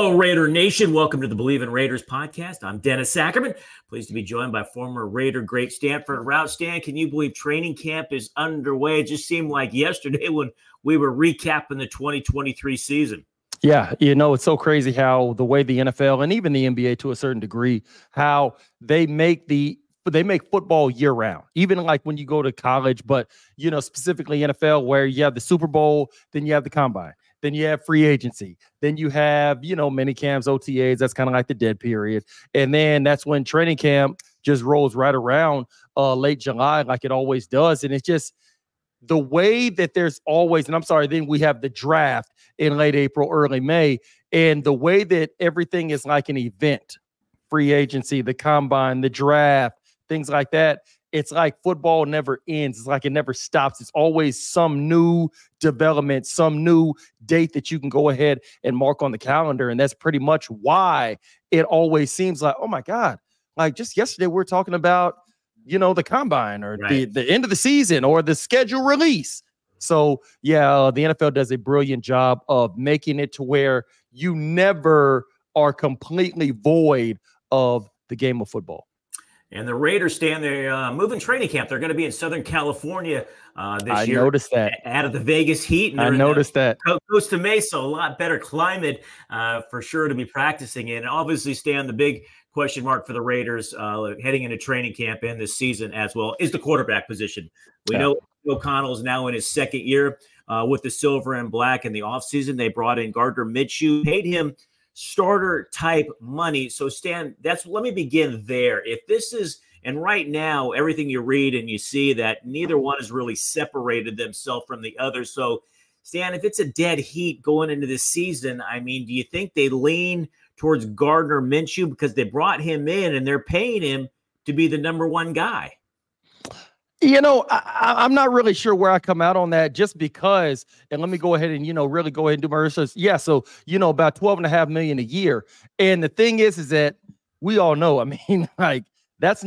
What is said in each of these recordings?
Hello, Raider Nation. Welcome to the Believe in Raiders podcast. I'm Dennis Sackerman. Pleased to be joined by former Raider great Stanford route. Stan, can you believe training camp is underway? It just seemed like yesterday when we were recapping the 2023 season. Yeah, it's so crazy how the way the NFL and even the NBA to a certain degree, how they make football year round, even like when you go to college, but, specifically NFL, where you have the Super Bowl, then you have the combine, then you have free agency, then you have, mini camps, OTAs. That's kind of like the dead period. And then that's when training camp just rolls right around late July, like it always does. And it's just the way that there's always, and I'm sorry, then we have the draft in late April, early May, and the way that everything is like an event, free agency, the combine, the draft, things like that. It's like football never ends. It's like it never stops. It's always some new development, some new date that you can go ahead and mark on the calendar. And that's pretty much why it always seems like, oh my God, like just yesterday we were talking about, the combine or right. the end of the season or the schedule release. So, yeah, the NFL does a brilliant job of making it to where you never are completely void of the game of football. And the Raiders stand there moving training camp. They're going to be in Southern California this year. I noticed that. Out of the Vegas heat. And I noticed that. Costa Mesa, a lot better climate for sure to be practicing in. And obviously, Stan, the big question mark for the Raiders heading into training camp and this season as well is the quarterback position. We know O'Connell is now in his second year with the silver and black. In the offseason, they brought in Gardner Minshew, paid him starter type money. So Stan, let me begin there. If this is, and right now, everything you read and you see that neither one has really separated themselves from the other. So Stan, if it's a dead heat going into this season, I mean, do you think they lean towards Gardner Minshew because they brought him in and they're paying him to be the number one guy? I'm not really sure where I come out on that just because, and let me go ahead and, really go ahead and do my research. Yeah. So, about $12.5 million a year. And the thing is that we all know, I mean, like that's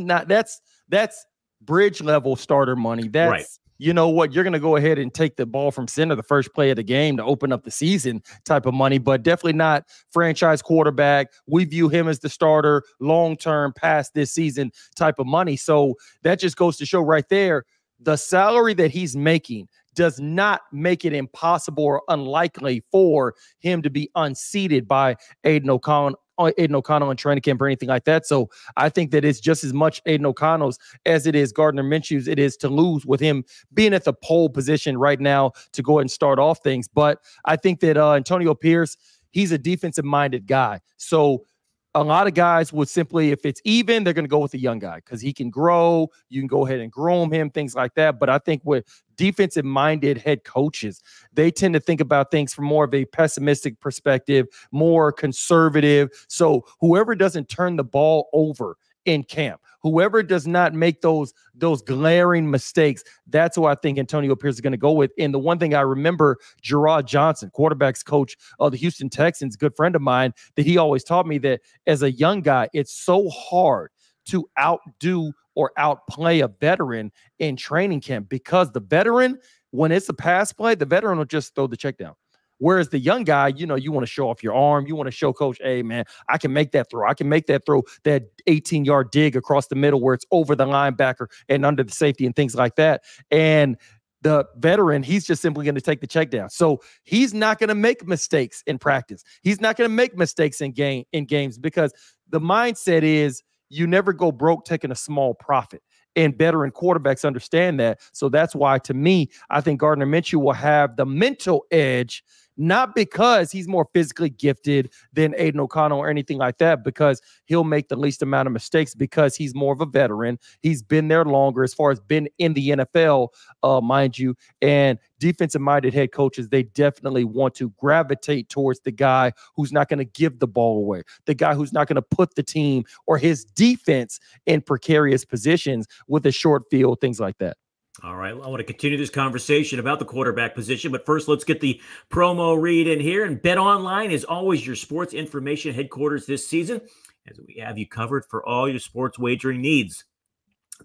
bridge level starter money. That's, right. You're going to go ahead and take the ball from center the first play of the game to open up the season type of money, but definitely not franchise quarterback. We view him as the starter long-term past this season type of money. So that just goes to show right there, the salary that he's making does not make it impossible or unlikely for him to be unseated by Aiden O'Connell in training camp or anything like that. So I think that it's just as much Aiden O'Connell's as it is Gardner Minshew's. It is to lose with him being at the pole position right now to go ahead and start off things. But I think that Antonio Pierce, he's a defensive-minded guy. So a lot of guys would simply, if it's even, they're going to go with a young guy because he can grow. You can go ahead and groom him, things like that. But I think with defensive-minded head coaches, they tend to think about things from more of a pessimistic perspective, more conservative. So whoever doesn't turn the ball over in camp, whoever does not make those glaring mistakes, that's who I think Antonio Pierce is going to go with. And the one thing I remember, Gerard Johnson, quarterbacks coach of the Houston Texans, good friend of mine, that he always taught me that as a young guy, it's so hard to outdo or outplay a veteran in training camp because the veteran, when it's a pass play, the veteran will just throw the check down. Whereas the young guy, you want to show off your arm. You want to show coach, hey, man, I can make that throw. I can make that throw, that 18-yard dig across the middle where it's over the linebacker and under the safety and things like that. And the veteran, he's just simply going to take the check down. So he's not going to make mistakes in practice. He's not going to make mistakes in games because the mindset is you never go broke taking a small profit. And veteran quarterbacks understand that. So that's why, to me, I think Gardner Minshew will have the mental edge, not because he's more physically gifted than Aiden O'Connell or anything like that, because he'll make the least amount of mistakes because he's more of a veteran. He's been there longer as far as been in the NFL, mind you. And defensive-minded head coaches, they definitely want to gravitate towards the guy who's not going to give the ball away, the guy who's not going to put the team or his defense in precarious positions with a short field, things like that. All right, I want to continue this conversation about the quarterback position, but first let's get the promo read in here. And BetOnline is always your sports information headquarters this season, as we have you covered for all your sports wagering needs.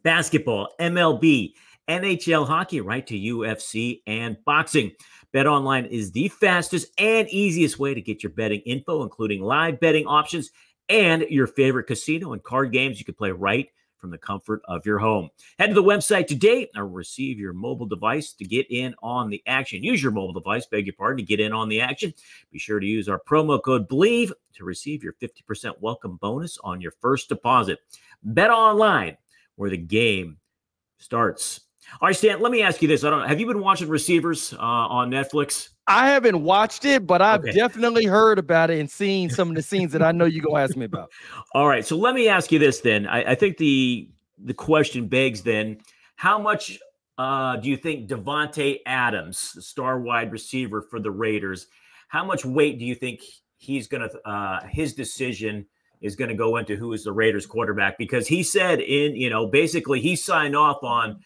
Basketball, MLB, NHL hockey, right to UFC and boxing. BetOnline is the fastest and easiest way to get your betting info, including live betting options and your favorite casino and card games you can play right from the comfort of your home. Head to the website today or receive your mobile device to get in on the action. Use your mobile device, to get in on the action. Be sure to use our promo code BLEAV to receive your 50% welcome bonus on your first deposit. BetOnline, where the game starts. All right, Stan, let me ask you this. Have you been watching Receivers on Netflix? I haven't watched it, but I've definitely heard about it and seen some of the scenes that I know you're going to ask me about. All right, so let me ask you this then. I think the question begs then, how much do you think Davante Adams, the star wide receiver for the Raiders, how much weight do you think he's going to his decision is going to go into who is the Raiders quarterback? Because he said basically he signed off on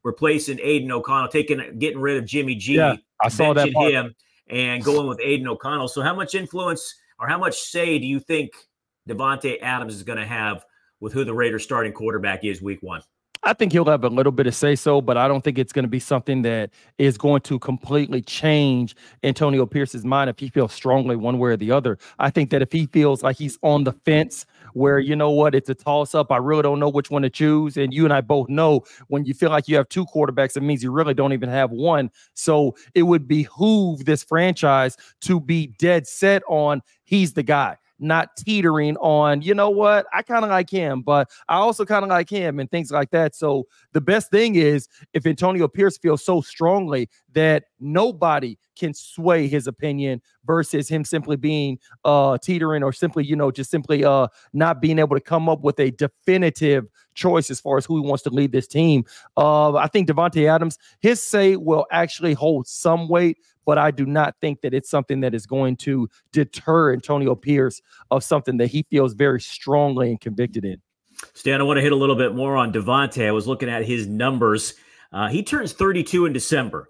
replacing Aiden O'Connell, getting rid of Jimmy G. Yeah, I saw that part. Him and going with Aiden O'Connell. So how much influence or how much say do you think Davante Adams is going to have with who the Raiders starting quarterback is week 1? I think he'll have a little bit of say-so, but I don't think it's going to be something that is going to completely change Antonio Pierce's mind if he feels strongly one way or the other. I think that if he feels like he's on the fence where, you know what, it's a toss-up, I really don't know which one to choose, and you and I both know when you feel like you have 2 quarterbacks, it means you really don't even have one. So it would behoove this franchise to be dead set on he's the guy, not teetering on, you know what, I kind of like him, but I also kind of like him and things like that. So the best thing is if Antonio Pierce feels so strongly that nobody can sway his opinion versus him simply being teetering or simply, just simply not being able to come up with a definitive choice as far as who he wants to lead this team. I think Davante Adams, his say will actually hold some weight, but I do not think that it's something that is going to deter Antonio Pierce of something that he feels very strongly and convicted in. Stan, I want to hit a little bit more on Davante. I was looking at his numbers. He turns 32 in December,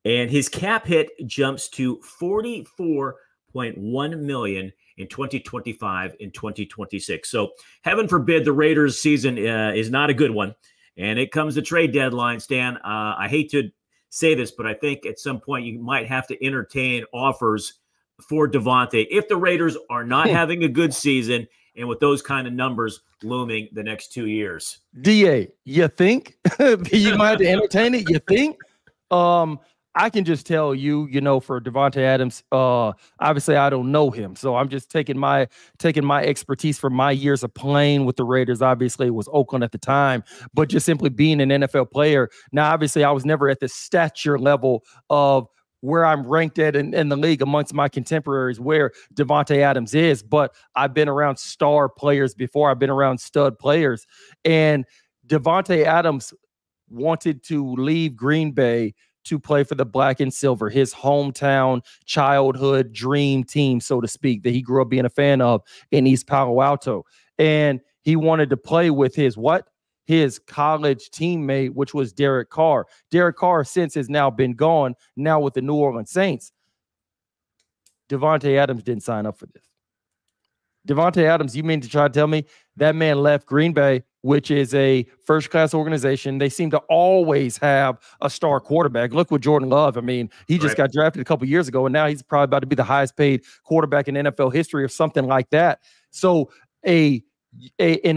and his cap hit jumps to $44.1 million in 2025 and 2026. So heaven forbid the Raiders season is not a good one, and it comes to trade deadline, Stan. I hate to say this, but I think at some point you might have to entertain offers for Davante if the Raiders are not having a good season and with those kind of numbers looming the next 2 years. DA, you think you might have to entertain it? You think? I can just tell you, for Davante Adams, obviously I don't know him. So I'm just taking my expertise from my years of playing with the Raiders. Obviously it was Oakland at the time, but just simply being an NFL player. Now, obviously I was never at the stature level of where I'm ranked at in the league amongst my contemporaries where Davante Adams is, but I've been around star players before. I've been around stud players, and Davante Adams wanted to leave Green Bay to play for the black and silver, his hometown childhood dream team, so to speak, that he grew up being a fan of in East Palo Alto. And he wanted to play with his college teammate, which was Derek Carr. Derek Carr since has now been gone, now with the New Orleans Saints. Davante Adams didn't sign up for this. Davante Adams, you mean to try to tell me that man left Green Bay, which is a first-class organization. They seem to always have a star quarterback. Look with Jordan Love. I mean, he just got drafted a couple years ago, and now he's probably about to be the highest-paid quarterback in NFL history or something like that. So an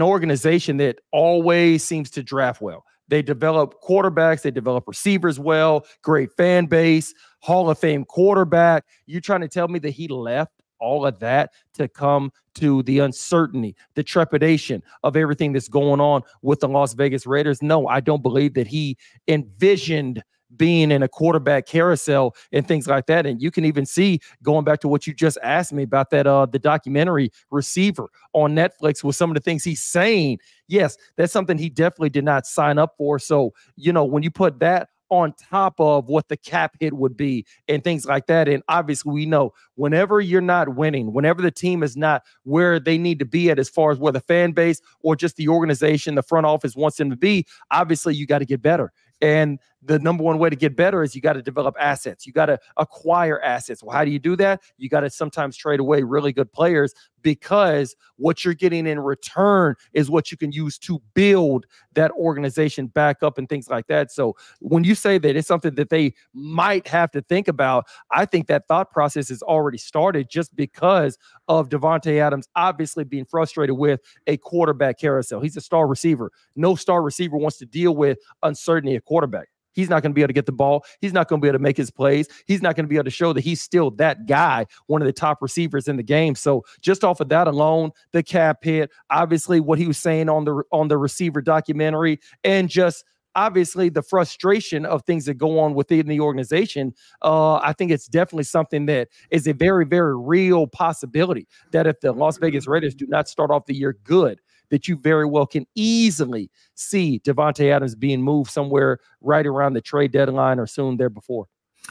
organization that always seems to draft well. They develop quarterbacks. They develop receivers well, great fan base, Hall of Fame quarterback. You're trying to tell me that he left all of that to come to the uncertainty, the trepidation of everything that's going on with the Las Vegas Raiders? No, I don't believe that he envisioned being in a quarterback carousel and things like that. And you can even see, going back to what you just asked me about that, the documentary Receiver on Netflix, with some of the things he's saying. Yes, that's something he definitely did not sign up for. So, when you put that on top of what the cap hit would be and things like that. And obviously we know whenever you're not winning, whenever the team is not where they need to be at as far as where the fan base or just the organization, the front office wants them to be, obviously you got to get better. And the number one way to get better is you got to develop assets. You got to acquire assets. Well, how do you do that? You got to sometimes trade away really good players, because what you're getting in return is what you can use to build that organization back up and things like that. So when you say that it's something that they might have to think about, I think that thought process has already started, just because of Davante Adams obviously being frustrated with a quarterback carousel. He's a star receiver. No star receiver wants to deal with uncertainty at quarterback. He's not going to be able to get the ball. He's not going to be able to make his plays. He's not going to be able to show that he's still that guy, one of the top receivers in the game. So just off of that alone, the cap hit, obviously what he was saying on the receiver documentary, and just obviously the frustration of things that go on within the organization, I think it's definitely something that is a very, very real possibility that if the Las Vegas Raiders do not start off the year good, that you very well can easily see Davante Adams being moved somewhere right around the trade deadline or soon there before.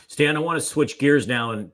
Stan, I want to switch gears now and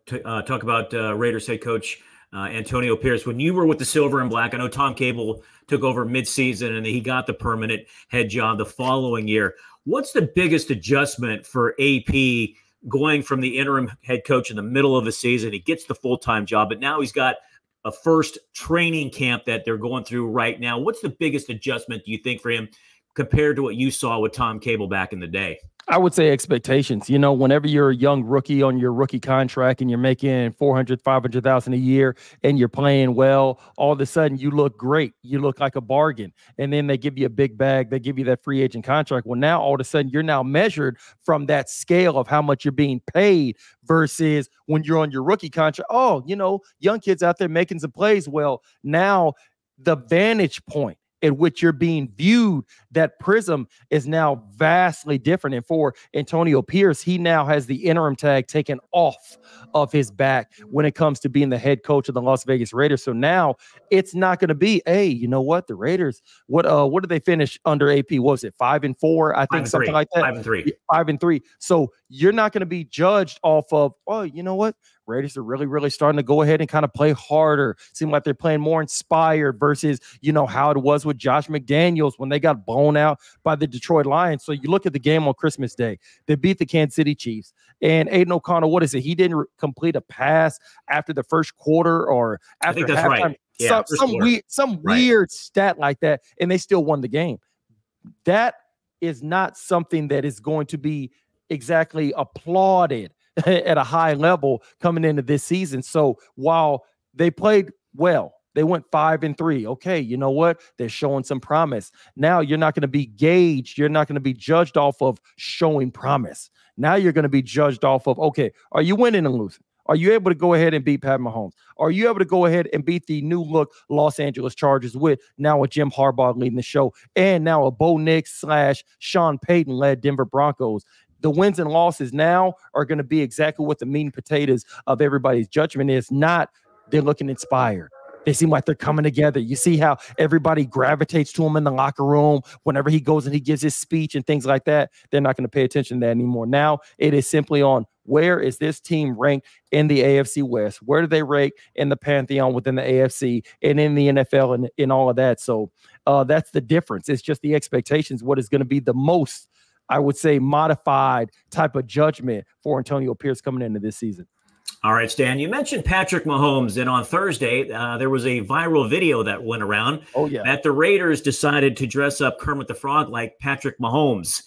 talk about Raiders head coach Antonio Pierce. When you were with the Silver and Black, I know Tom Cable took over midseason and he got the permanent head job the following year. What's the biggest adjustment for AP going from the interim head coach in the middle of the season? He gets the full-time job, but now he's got a first training camp that they're going through right now. What's the biggest adjustment, do you think, for him compared to what you saw with Tom Cable back in the day? I would say expectations. You know, whenever you're a young rookie on your rookie contract and you're making $400,000, $500,000 a year and you're playing well, all of a sudden you look great. You look like a bargain. And then they give you a big bag. They give you that free agent contract. Well, now all of a sudden you're now measured from that scale of how much you're being paid versus when you're on your rookie contract. Oh, you know, young kids out there making some plays. Well, now the vantage point at which you're being viewed, that prism is now vastly different. And for Antonio Pierce, he now has the interim tag taken off of his back when it comes to being the head coach of the Las Vegas Raiders. So now it's not going to be, hey, you know what? The Raiders, what did they finish under AP? What was it, 5-4? I think something like that. 5-3. 5-3. So you're not going to be judged off of, oh, you know what? Raiders are really, really starting to go ahead and kind of play harder. Seem like they're playing more inspired versus, you know, how it was with Josh McDaniels when they got blown out by the Detroit Lions. So you look at the game on Christmas Day. They beat the Kansas City Chiefs. And Aiden O'Connell, what is it? He didn't complete a pass after the first quarter or after I think that's halftime. right. Yeah, some weird stat like that, and they still won the game. That is not something that is going to be exactly applauded at a high level coming into this season. So while they played well, they went 5-3. Okay, you know what? They're showing some promise. Now you're not going to be gauged. You're not going to be judged off of showing promise. Now you're going to be judged off of, okay, are you winning and losing? Are you able to go ahead and beat Pat Mahomes? Are you able to go ahead and beat the new look Los Angeles Chargers with now a Jim Harbaugh leading the show and now a Bo Nix / Sean Payton led Denver Broncos? The wins and losses now are going to be exactly what the meat and potatoes of everybody's judgment is. Not they're looking inspired. They seem like they're coming together. You see how everybody gravitates to him in the locker room whenever he goes and he gives his speech and things like that. They're not going to pay attention to that anymore. Now it is simply on where is this team ranked in the AFC West? Where do they rank in the pantheon within the AFC and in the NFL and in all of that? So that's the difference. It's just the expectations, what is going to be the most, I would say, modified type of judgment for Antonio Pierce coming into this season. All right, Stan, you mentioned Patrick Mahomes, and on Thursday, there was a viral video that went around that the Raiders decided to dress up Kermit the Frog like Patrick Mahomes.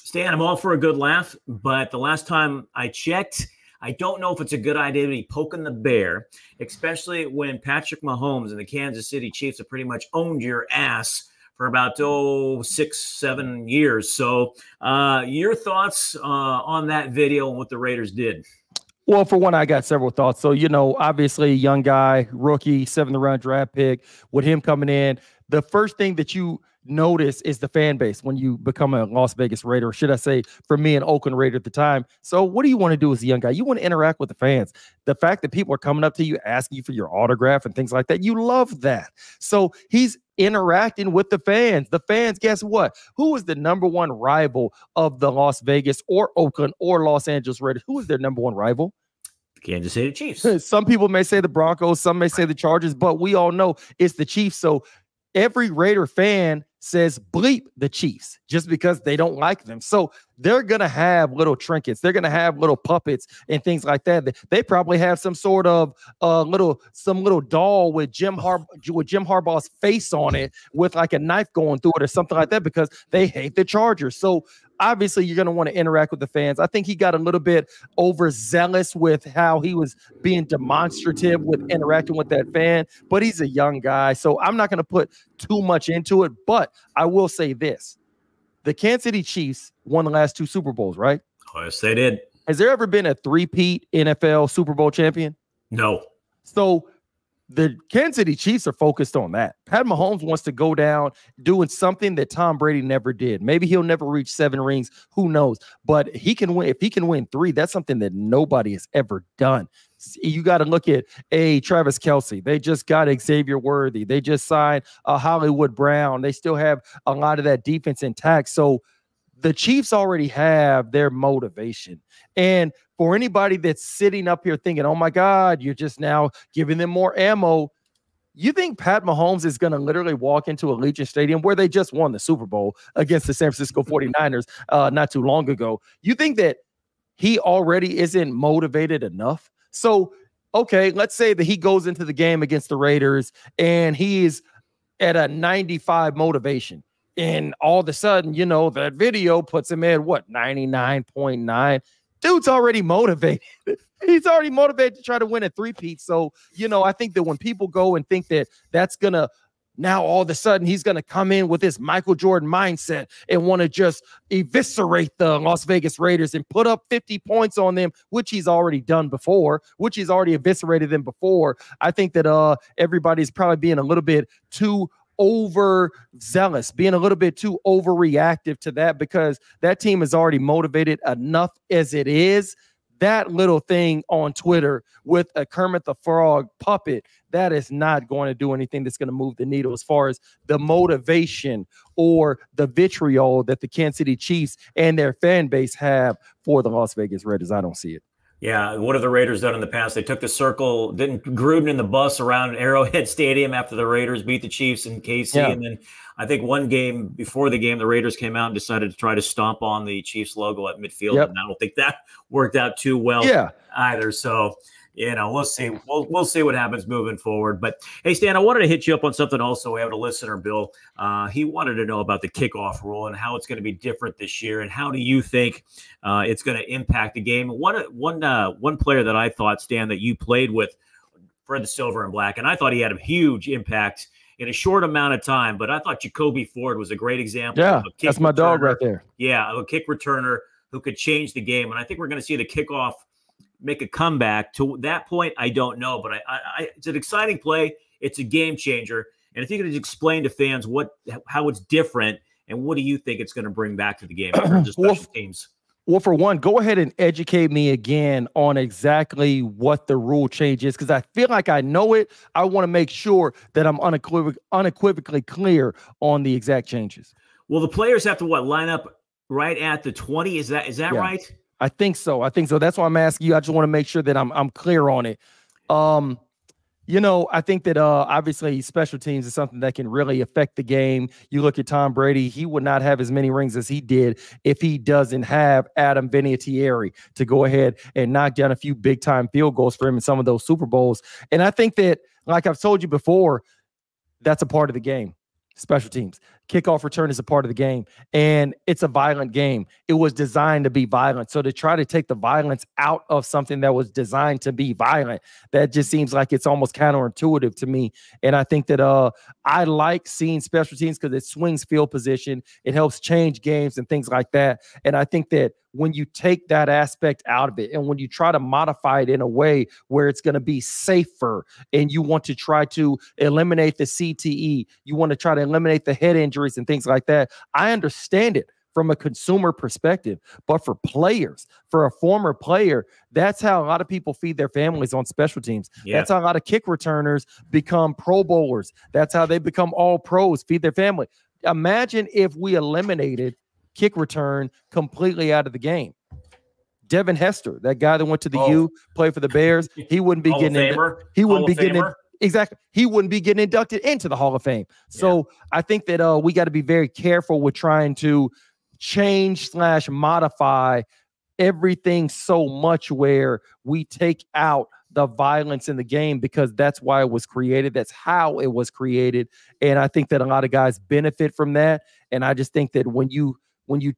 Stan, I'm all for a good laugh, but the last time I checked, I don't know if it's a good idea to be poking the bear, especially when Patrick Mahomes and the Kansas City Chiefs have pretty much owned your ass for about 6-7 years. So your thoughts on that video and what the Raiders did? Well, for one, I got several thoughts. So, you know, obviously, young guy, rookie, 7th-round draft pick, with him coming in, the first thing that you notice is the fan base when you become a Las Vegas Raider, or should I say, for me, an Oakland Raider at the time. So what do you want to do as a young guy? You want to interact with the fans. The fact that people are coming up to you, asking you for your autograph and things like that, you love that. So he's interacting with the fans. The fans, guess what? Who is the number one rival of the Las Vegas or Oakland or Los Angeles Raiders? Who is their number one rival? Kansas City Chiefs. Some people may say the Broncos, some may say the Chargers, but we all know it's the Chiefs. So every Raider fan says bleep the Chiefs just because they don't like them. So they're going to have little trinkets. They're going to have little puppets and things like that. They probably have some sort of little doll with Jim Harbaugh's face on it with like a knife going through it or something like that because they hate the Chargers. So obviously you're going to want to interact with the fans. I think he got a little bit overzealous with how he was being demonstrative with interacting with that fan, but he's a young guy. So I'm not going to put too much into it, but I will say this. The Kansas City Chiefs won the last 2 Super Bowls, right? Oh, yes, they did. Has there ever been a 3-peat NFL Super Bowl champion? No. So the Kansas City Chiefs are focused on that. Pat Mahomes wants to go down doing something that Tom Brady never did. Maybe he'll never reach 7 rings. Who knows? But he can win. If he can win 3, that's something that nobody has ever done. You got to look at Travis Kelce. They just got Xavier Worthy. They just signed Hollywood Brown. They still have a lot of that defense intact. So the Chiefs already have their motivation. And for anybody that's sitting up here thinking, oh my God, you're just now giving them more ammo. You think Pat Mahomes is going to literally walk into Allegiant Stadium where they just won the Super Bowl against the San Francisco 49ers not too long ago? You think that he already isn't motivated enough? So, okay, let's say that he goes into the game against the Raiders and he's at a 95 motivation. And all of a sudden, you know, that video puts him at what, 99.9? Dude's already motivated. He's already motivated to try to win a 3-peat. So, you know, I think that when people go and think that that's going to now all of a sudden he's going to come in with this Michael Jordan mindset and want to just eviscerate the Las Vegas Raiders and put up 50 points on them, which he's already done before, which he's already eviscerated them before. I think that everybody's probably being a little bit too overzealous, being a little bit too overreactive to that because that team is already motivated enough as it is. That little thing on Twitter with a Kermit the Frog puppet, that is not going to do anything that's going to move the needle as far as the motivation or the vitriol that the Kansas City Chiefs and their fan base have for the Las Vegas Raiders. I don't see it. Yeah, what have the Raiders done in the past? They took the circle, didn't Gruden in the bus around Arrowhead Stadium after the Raiders beat the Chiefs in KC. Yeah. And then I think one game before the game, the Raiders came out and decided to try to stomp on the Chiefs logo at midfield. Yep. And I don't think that worked out too well either. So, you know, we'll see. We'll see what happens moving forward. But hey, Stan, I wanted to hit you up on something also. We have a listener, Bill. He wanted to know about the kickoff rule and how it's going to be different this year, and how do you think it's going to impact the game? One player that I thought, Stan, that you played with for the Silver and Black, and I thought he had a huge impact in a short amount of time. But I thought Jacoby Ford was a great example. Yeah, that's my dog right there. Yeah, a kick returner who could change the game, and I think we're going to see the kickoff make a comeback. To that point, I don't know, but it's an exciting play. It's a game changer. And if you could just explain to fans how it's different and what do you think it's going to bring back to the game in terms of special teams? Well, for one, go ahead and educate me again on exactly what the rule change is, because I feel like I know it. I want to make sure that I'm unequivocally clear on the exact changes. Well, the players have to line up right at the 20? Is that right? I think so. That's why I'm asking you. I just want to make sure that I'm clear on it. You know, I think that obviously special teams is something that can really affect the game. You look at Tom Brady, he would not have as many rings as he did if he doesn't have Adam Vinatieri to go ahead and knock down a few big-time field goals for him in some of those Super Bowls. And I think that, like I've told you before, that's a part of the game. Special teams. Kickoff return is a part of the game, and it's a violent game. It was designed to be violent. So to try to take the violence out of something that was designed to be violent, that just seems like it's almost counterintuitive to me. And I think that I like seeing special teams because it swings field position. It helps change games and things like that. And I think that when you take that aspect out of it and when you try to modify it in a way where it's going to be safer and you want to try to eliminate the CTE, you want to try to eliminate the head injuries and things like that, I understand it from a consumer perspective. But for players, for a former player, that's how a lot of people feed their families on special teams. Yeah. That's how a lot of kick returners become Pro Bowlers. That's how they become all pros, feed their family. Imagine if we eliminated kick return completely out of the game. Devin Hester, that guy that went to the U, played for the Bears, he wouldn't be getting in. He wouldn't be getting in. Exactly. He wouldn't be getting inducted into the Hall of Fame. So I think that we got to be very careful with trying to change/modify everything so much where we take out the violence in the game, because that's why it was created. That's how it was created. And I think that a lot of guys benefit from that. And I just think that when you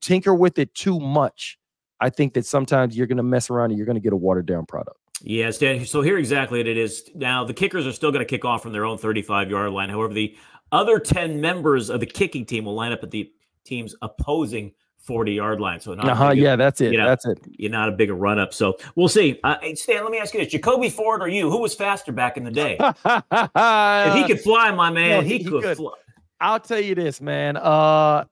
tinker with it too much, I think that sometimes you're going to mess around and you're going to get a watered down product. Yeah, Stan. So here exactly it is. Now, the kickers are still going to kick off from their own 35-yard line. However, the other 10 members of the kicking team will line up at the team's opposing 40-yard line. So that's it. That's it. You're not a bigger run-up. So we'll see. Stan, let me ask you this. Jacoby Ford or you, who was faster back in the day? If he could fly, my man, he could fly. I'll tell you this, man.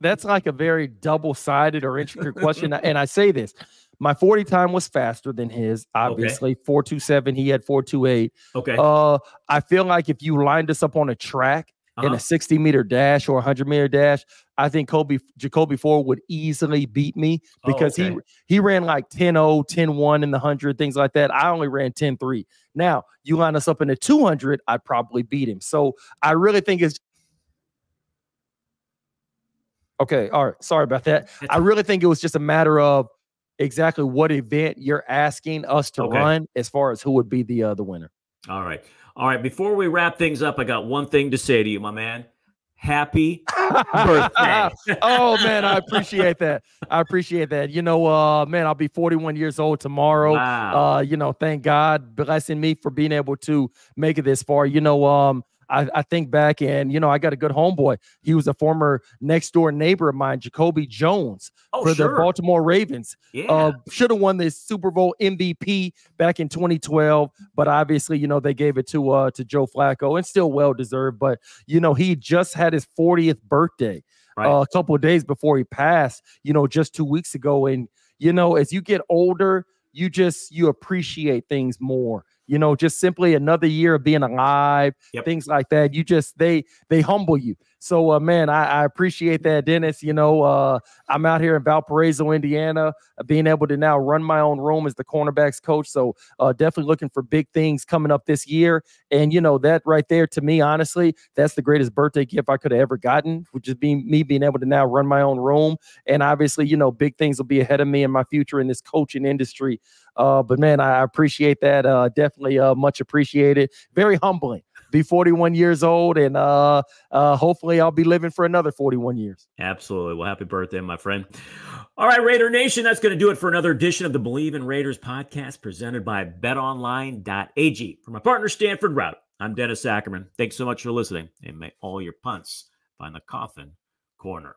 That's like a very double-sided or intricate question. And I say this. My 40 time was faster than his, obviously. 4.27, he had 4.28. Okay. I feel like if you lined us up on a track in a 60-meter dash or 100-meter dash, I think Jacoby Ford would easily beat me, because he ran like 10.0, 10.1 in the 100, things like that. I only ran 10.3. Now, you line us up in the 200, I'd probably beat him. So I really think it's okay. All right. Sorry about that. I really think it was just a matter of exactly what event you're asking us to run as far as who would be the winner. All right. Before we wrap things up, I got one thing to say to you, my man. Happy birthday. Oh, man, I appreciate that. You know, man, I'll be 41 years old tomorrow. Wow. You know, thank God blessing me for being able to make it this far. You know, I think back, and, you know, I got a good homeboy. He was a former next door neighbor of mine, Jacoby Jones, for the Baltimore Ravens. Yeah. Should have won this Super Bowl MVP back in 2012, but obviously, you know, they gave it to Joe Flacco, and still well deserved. But, you know, he just had his 40th birthday a couple of days before he passed, you know, just 2 weeks ago. And, you know, as you get older, you appreciate things more. You know, just simply another year of being alive, things like that. You just, they humble you. So, man, I appreciate that, Dennis. You know, I'm out here in Valparaiso, Indiana, being able to now run my own room as the cornerbacks coach. So definitely looking for big things coming up this year. And, you know, that right there, to me, honestly, that's the greatest birthday gift I could have ever gotten, which is me being able to now run my own room. And obviously, you know, big things will be ahead of me in my future in this coaching industry. But, man, I appreciate that. Definitely much appreciated. Very humbling. Be 41 years old, and hopefully I'll be living for another 41 years. Absolutely. Well, happy birthday, my friend. All right, Raider Nation, that's going to do it for another edition of the Believe in Raiders podcast presented by betonline.ag. For my partner, Stanford Router, I'm Dennis Ackerman. Thanks so much for listening, and may all your punts find the coffin corner.